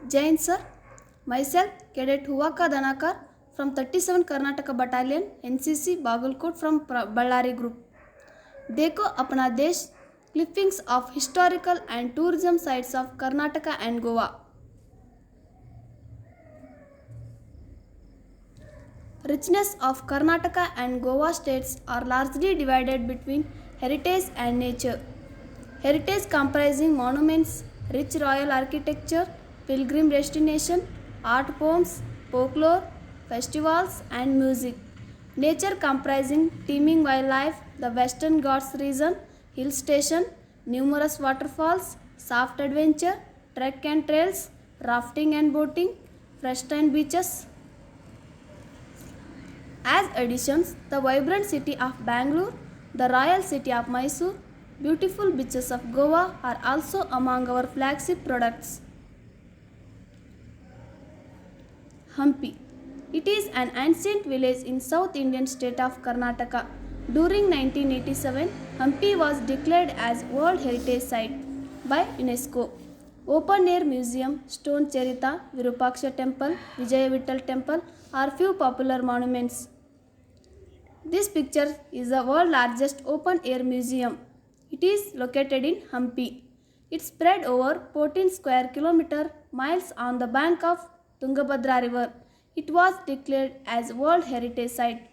Jain sir, myself Cadet Huvaka Danakar from 37 Karnataka Battalion NCC Bagalkot from Ballari Group. देखो अपना देश clippings of historical and tourism sites of Karnataka and Goa. Richness of Karnataka and Goa states are largely divided between heritage and nature. Heritage comprising monuments, rich royal architecture, pilgrim destination, art forms, folklore, festivals and music. Nature comprising teeming wildlife, the Western Ghats region, hill station, numerous waterfalls, soft adventure, trek and trails, rafting and boating, pristine beaches. As additions, the vibrant city of Bangalore, the royal city of Mysore, beautiful beaches of Goa are also among our flagship products. Hampi. It is an ancient village in South Indian state of Karnataka. During 1987, Hampi was declared as World Heritage Site by UNESCO. Open Air Museum, Stone Charita, Virupaksha Temple, Vijaya Vittal Temple are few popular monuments. This picture is the world's largest open air museum. It is located in Hampi. It spread over 14 square miles on the bank of Tungabhadra River. It was declared as World Heritage Site.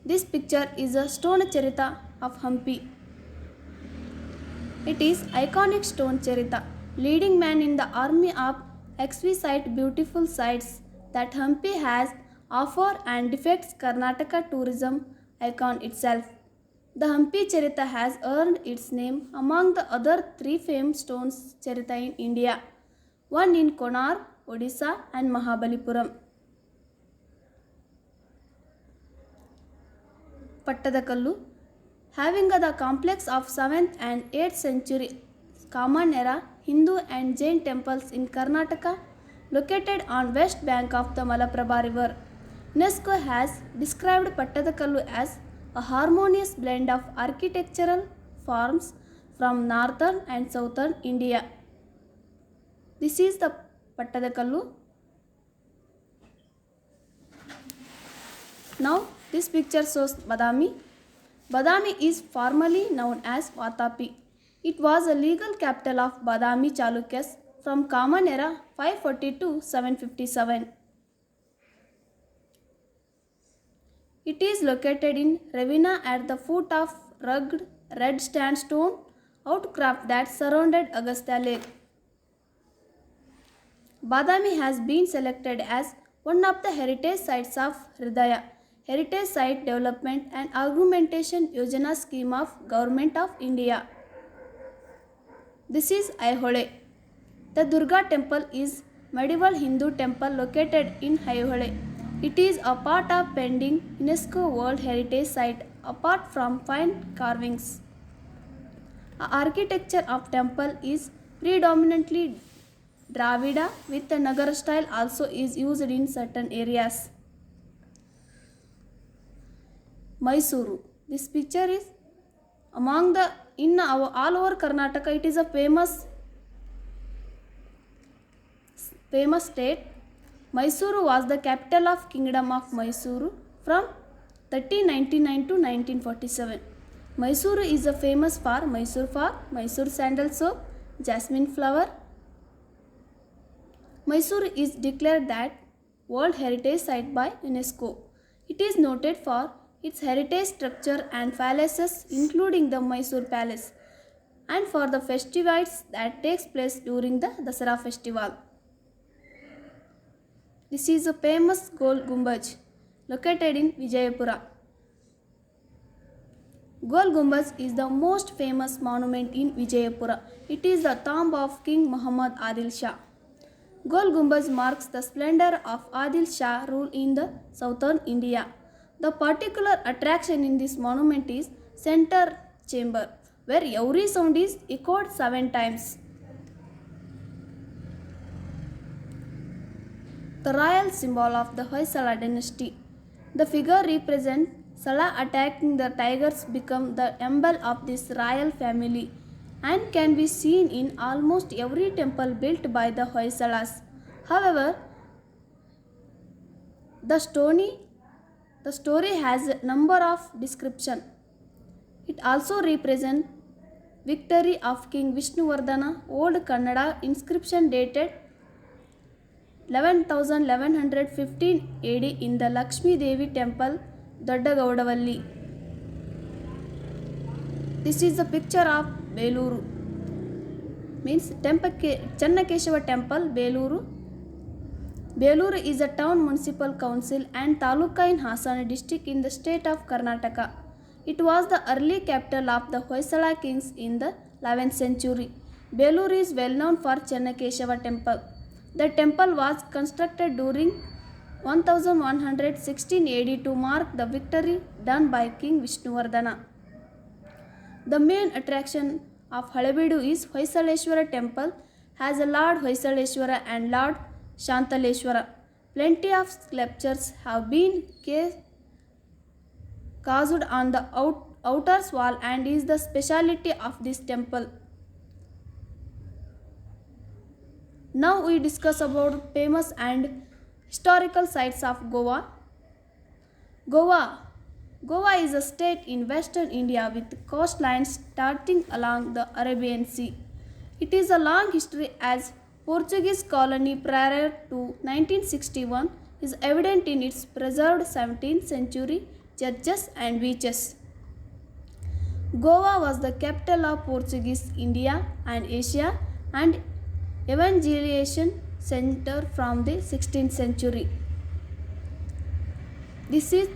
This picture is a stone charita of Hampi. It is iconic stone charita. Leading man in the army of XV site beautiful sites that Hampi has offer and depicts Karnataka tourism icon itself. The Hampi Charita has earned its name among the other three famed stone charita in India, one in Konar, Odisha and Mahabalipuram. Pattadakallu, having the complex of 7th and 8th century Common Era Hindu and Jain temples in Karnataka, located on west bank of the Malaprabha River. UNESCO has described Pattadakallu as a harmonious blend of architectural forms from northern and southern India. This is the Pattadakallu. Now this picture shows Badami. Badami is formerly known as Vatapi. It was a legal capital of Badami Chalukyas from Common Era 540 to 757. It is located in Ravina at the foot of rugged red sandstone outcrop that surrounded Agastya Lake. Badami has been selected as one of the heritage sites of Hridaya, Heritage Site Development and Augmentation Yojana scheme of Government of India. This is Aihole. The Durga temple is medieval Hindu temple located in Aihole. It is a part of pending UNESCO World Heritage Site apart from fine carvings. The architecture of temple is predominantly Dravida with the Nagara style also is used in certain areas. Mysuru. This picture is among the all over Karnataka. It is a famous state. Mysuru was the capital of Kingdom of Mysuru from 1399 to 1947. Mysuru is famous for Mysore sandal soap, jasmine flower. Mysuru is declared that World Heritage Site by UNESCO. It is noted for its heritage structure and palaces including the Mysore Palace and for the festivities that takes place during the Dasara festival. This is a famous Gol Gumbaj located in Vijayapura. Gol Gumbaz is the most famous monument in Vijayapura. It is the tomb of King Muhammad Adil Shah. Gol Gumbaz marks the splendor of Adil Shah rule in the southern India. The particular attraction in this monument is center chamber, where every sound is echoed 7 times. The royal symbol of the Hoysala dynasty. The figure represents Salah attacking the tigers become the emblem of this royal family and can be seen in almost every temple built by the Hoysalas. However, the story, the story has a number of description. It also represents victory of King Vishnuvardhana. Old Kannada inscription dated 1115 AD in the Lakshmi Devi temple, Doddagowdavalli. This is a picture of Beluru, means Channakeshava temple, Beluru. Beluru is a town municipal council and taluka in Hassan district in the state of Karnataka. It was the early capital of the Hoysala kings in the 11th century. Beluru is well known for Channakeshava temple. The temple was constructed during 1116 AD to mark the victory done by King Vishnuvardhana. The main attraction of Halebeedu is Hoysaleshwara temple, has a Lord Hoysaleshwara and Lord Shantaleshwara. Plenty of sculptures have been cast on the outer wall and is the speciality of this temple. Now we discuss about famous and historical sites of Goa. Goa is a state in western India with coastlines starting along the Arabian Sea. It is a long history as Portuguese colony prior to 1961 is evident in its preserved 17th century churches and beaches. Goa was the capital of Portuguese India and Asia and evangelization center from the 16th century. This is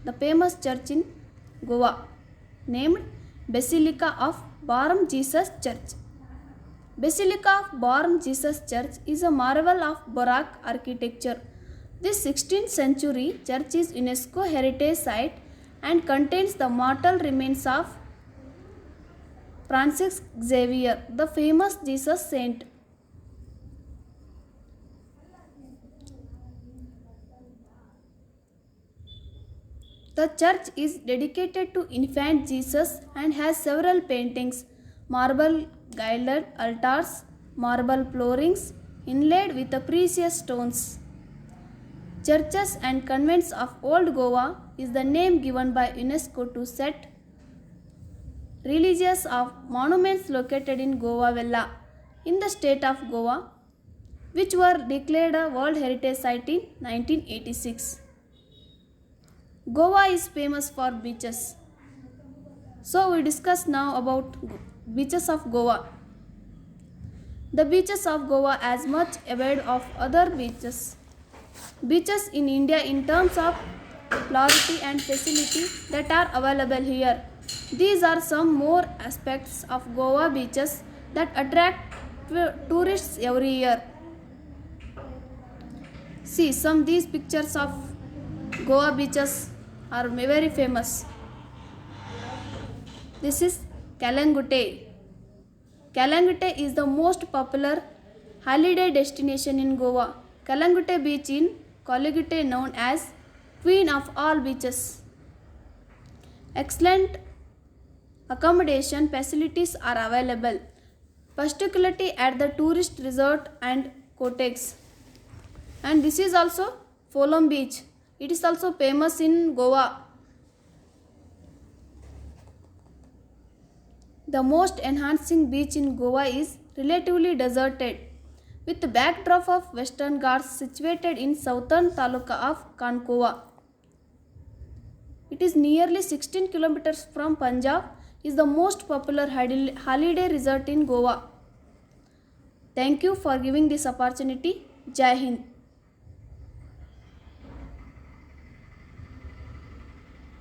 the famous church in Goa, named Basilica of Born Jesus Church. Basilica of Born Jesus Church is a marvel of Baroque architecture. This 16th century church is UNESCO heritage site and contains the mortal remains of Francis Xavier, the famous Jesus saint. The church is dedicated to infant Jesus and has several paintings, marble gilded altars, marble floorings inlaid with the precious stones. Churches and convents of Old Goa is the name given by UNESCO to set religious of monuments located in Goa Vella in the state of Goa, which were declared a World Heritage Site in 1986. Goa is famous for beaches. So we discuss now about beaches of Goa. The beaches of Goa as much ahead of other beaches. Beaches in India in terms of clarity and facility that are available here. These are some more aspects of Goa beaches that attract tourists every year. See, some these pictures of Goa beaches are very famous. This is Kalangute. Kalangute is the most popular holiday destination in Goa. Kalangute beach in Kolligute known as Queen of all beaches. Excellent accommodation facilities are available, particularly at the tourist resort and cottages. And this is also Folom beach. It is also famous in Goa. The most enhancing beach in Goa is relatively deserted, with the backdrop of Western Ghats situated in southern taluka of Kankowa. It is nearly 16 kilometers from Punjab, is the most popular holiday resort in Goa. Thank you for giving this opportunity. Jai Hind.